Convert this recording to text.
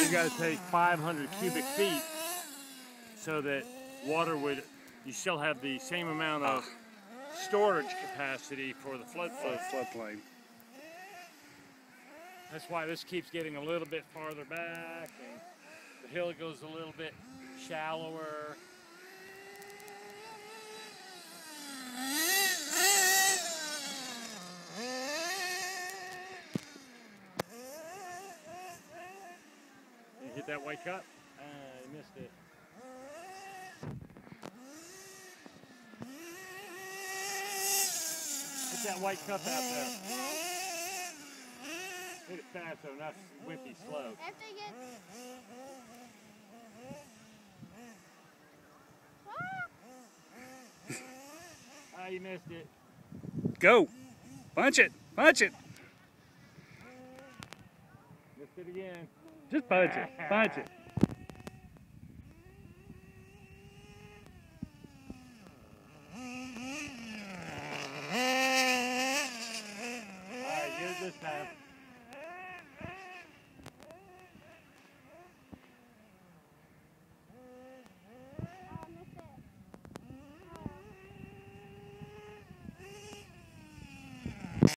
you got to take 500 cubic feet so that water would, you still have the same amount of storage capacity for the floodplain. That's why this keeps getting a little bit farther back, and the hill goes a little bit shallower. You hit that white cup? You missed it. Hit that white cup out there. Hit it fast though, not wimpy slow. After you get... Ah, you missed it. Go. Punch it. Punch it. Missed it again. Just punch it. Punch it.